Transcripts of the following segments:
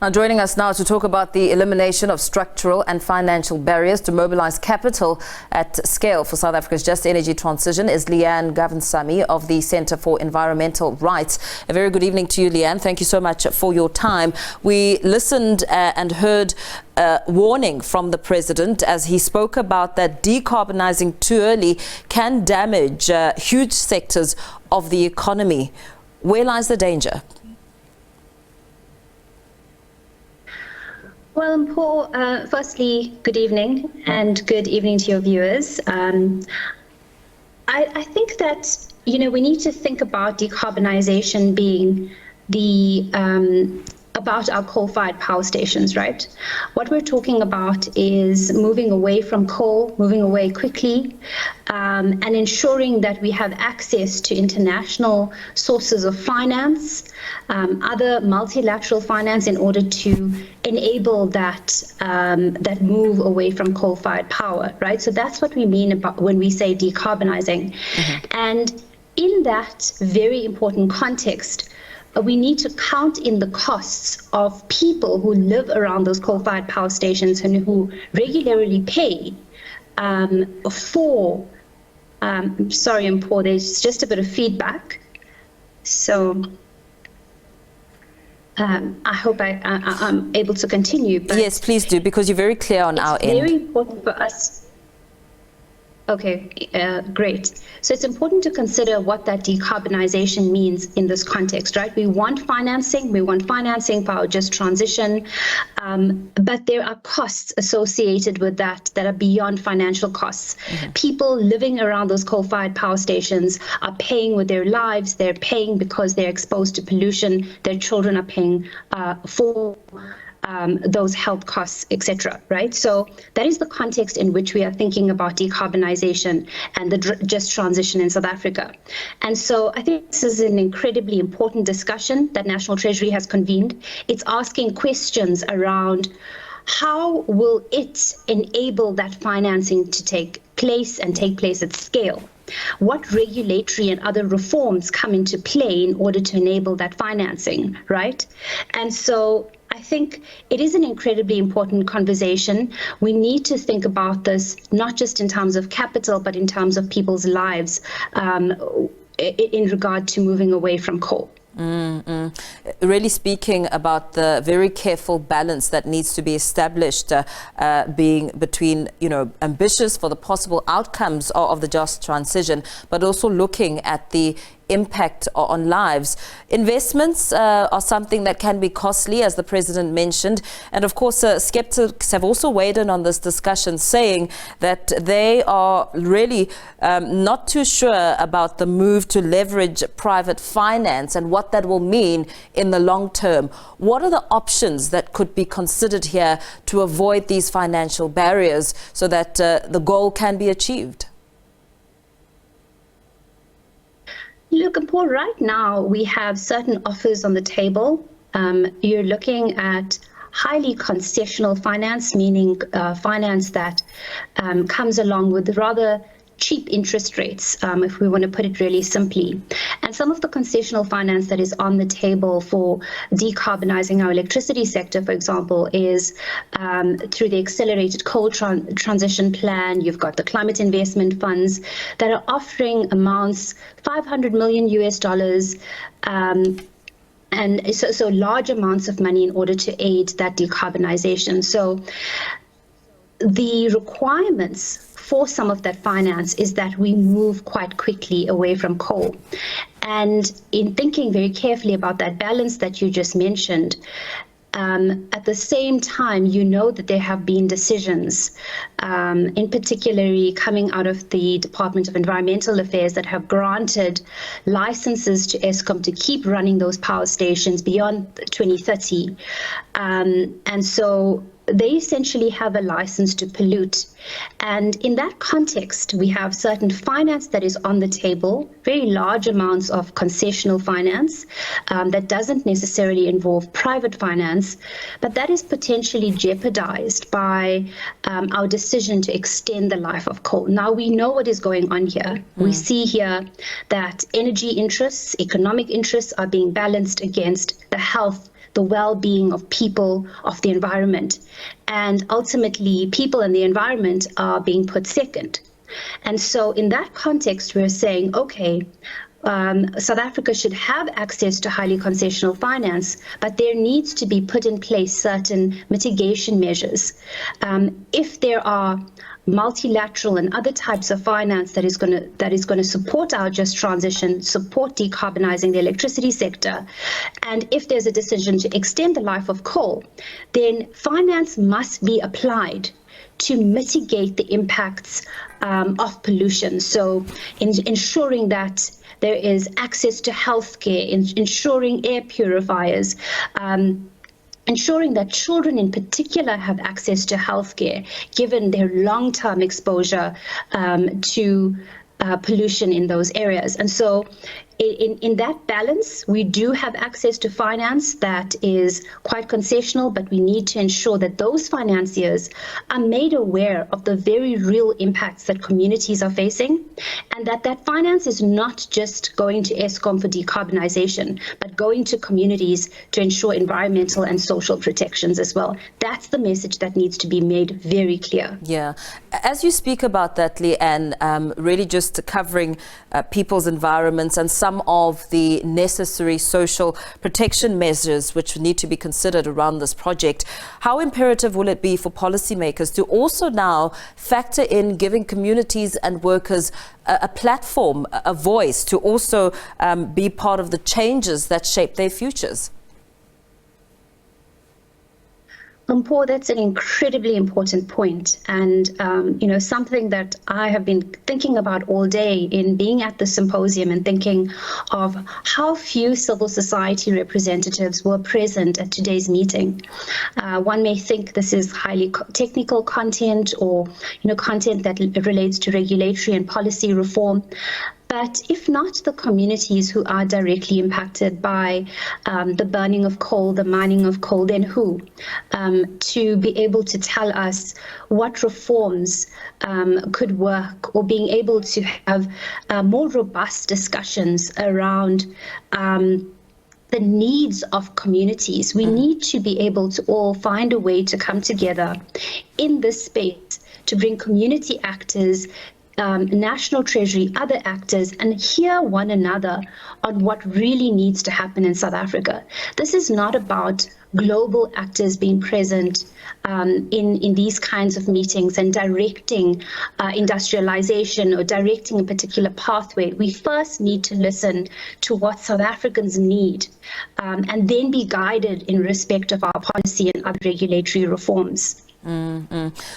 Now, joining us now to talk about the elimination of structural and financial barriers to mobilise capital at scale for South Africa's just energy transition is Leanne Govindsamy of the Centre for Environmental Rights. A very good evening to you, Leanne. Thank you so much for your time. We listened and heard a warning from the President as he spoke about that decarbonising too early can damage huge sectors of the economy. Where lies the danger? Well, Paul, firstly, good evening, and good evening to your viewers. I think that, we need to think about decarbonisation being about our coal-fired power stations, right? What we're talking about is moving away from coal, moving away quickly, and ensuring that we have access to international sources of finance, other multilateral finance, in order to enable that move away from coal-fired power, right? So that's what we mean about when we say decarbonizing. Mm-hmm. And in that very important context, we need to count in the costs of people who live around those coal-fired power stations and who regularly pay for. Sorry, I'm poor. There's just a bit of feedback. So I hope I'm able to continue. But yes, please do, because you're very clear on our end. It's very important for us. Okay, great. So it's important to consider what that decarbonization means in this context, right? We want financing for our just transition, but there are costs associated with that are beyond financial costs. Mm-hmm. People living around those coal-fired power stations are paying with their lives. They're paying because they're exposed to pollution. Their children are paying for those health costs, etc., right? So that is the context in which we are thinking about decarbonization and the just transition in South Africa. And so I think this is an incredibly important discussion that National Treasury has convened. It's asking questions around how will it enable that financing to take place and take place at scale? What regulatory and other reforms come into play in order to enable that financing, right? And so I think it is an incredibly important conversation. We need to think about this not just in terms of capital, but in terms of people's lives in regard to moving away from coal. Really speaking about the very careful balance that needs to be established being between, ambitious for the possible outcomes of the just transition, but also looking at the impact on lives. Investments are something that can be costly, as the President mentioned. And of course, skeptics have also weighed in on this discussion, saying that they are really not too sure about the move to leverage private finance and what that will mean in the long term. What are the options that could be considered here to avoid these financial barriers so that the goal can be achieved? Look, Paul, right now we have certain offers on the table. You're looking at highly concessional finance, meaning finance that comes along with rather cheap interest rates, if we want to put it really simply. And some of the concessional finance that is on the table for decarbonizing our electricity sector, for example, is through the accelerated coal transition plan. You've got the climate investment funds that are offering amounts, $500 million US, and so large amounts of money in order to aid that decarbonization. So the requirements for some of that finance is that we move quite quickly away from coal. And in thinking very carefully about that balance that you just mentioned, at the same time, that there have been decisions, in particular coming out of the Department of Environmental Affairs, that have granted licenses to Eskom to keep running those power stations beyond 2030. And so they essentially have a license to pollute. And in that context, we have certain finance that is on the table, very large amounts of concessional finance that doesn't necessarily involve private finance, but that is potentially jeopardized by our decision to extend the life of coal. Now, we know what is going on here. We see here that energy interests, economic interests are being balanced against the health, the well-being of people, of the environment. And ultimately, people and the environment are being put second. And so in that context, we're saying, okay, South Africa should have access to highly concessional finance, but there needs to be put in place certain mitigation measures. If there are multilateral and other types of finance that is going to support our just transition, support decarbonizing the electricity sector, and if there's a decision to extend the life of coal, then finance must be applied to mitigate the impacts of pollution. So ensuring that there is access to healthcare, ensuring air purifiers, ensuring that children in particular have access to healthcare, given their long-term exposure to pollution in those areas. And so in that balance, we do have access to finance that is quite concessional, but we need to ensure that those financiers are made aware of the very real impacts that communities are facing, and that finance is not just going to Eskom for decarbonization, but going to communities to ensure environmental and social protections as well. That's the message that needs to be made very clear. Yeah. As you speak about that, Leanne, really just covering people's environments and some of the necessary social protection measures which need to be considered around this project, how imperative will it be for policymakers to also now factor in giving communities and workers a platform, a voice to also be part of the changes that shape their futures? Paul, that's an incredibly important point, and something that I have been thinking about all day in being at the symposium and thinking of how few civil society representatives were present at today's meeting. One may think this is highly technical content or content that relates to regulatory and policy reform. But if not the communities who are directly impacted by the burning of coal, the mining of coal, then who? To be able to tell us what reforms could work, or being able to have more robust discussions around the needs of communities. We need to be able to all find a way to come together in this space to bring community actors, National Treasury, other actors, and hear one another on what really needs to happen in South Africa. This is not about global actors being present in these kinds of meetings and directing industrialization or directing a particular pathway. We first need to listen to what South Africans need and then be guided in respect of our policy and other regulatory reforms.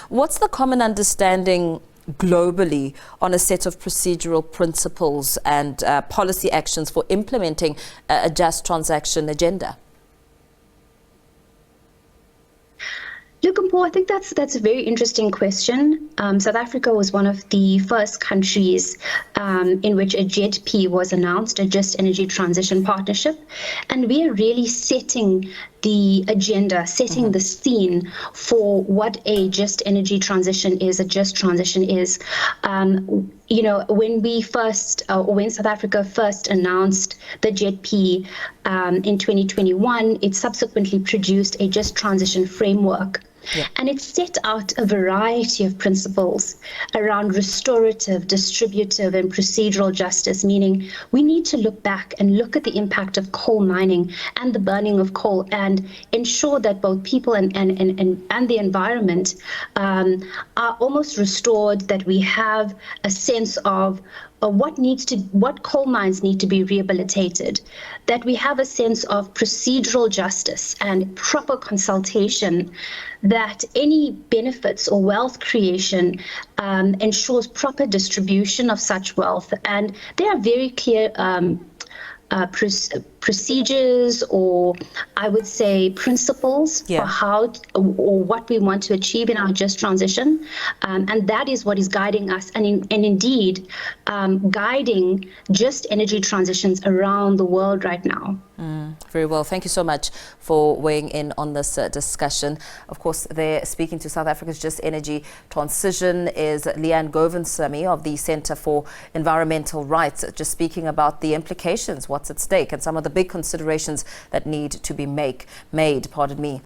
What's the common understanding globally on a set of procedural principles and policy actions for implementing a just transaction agenda? Look, Paul, I think that's a very interesting question. South Africa was one of the first countries in which a JETP was announced, a Just Energy Transition Partnership, and we are really setting the agenda, setting the scene for what a just energy transition is, a just transition is. When we first, or when South Africa first announced the JETP in 2021, it subsequently produced a just transition framework. Yeah. And it set out a variety of principles around restorative, distributive, and procedural justice, meaning we need to look back and look at the impact of coal mining and the burning of coal and ensure that both people and the environment are almost restored, that we have a sense of what coal mines need to be rehabilitated, that we have a sense of procedural justice and proper consultation, that any benefits or wealth creation ensures proper distribution of such wealth. And there are very clear procedures, or I would say principles, for how or what we want to achieve in our just transition, and that is what is guiding us, and indeed guiding just energy transitions around the world right now. Very well. Thank you so much for weighing in on this discussion. Of course, they're speaking to South Africa's Just Energy Transition is Leanne Govindsamy of the Centre for Environmental Rights, just speaking about the implications, what's at stake, and some of the the big considerations that need to be made. Pardon me.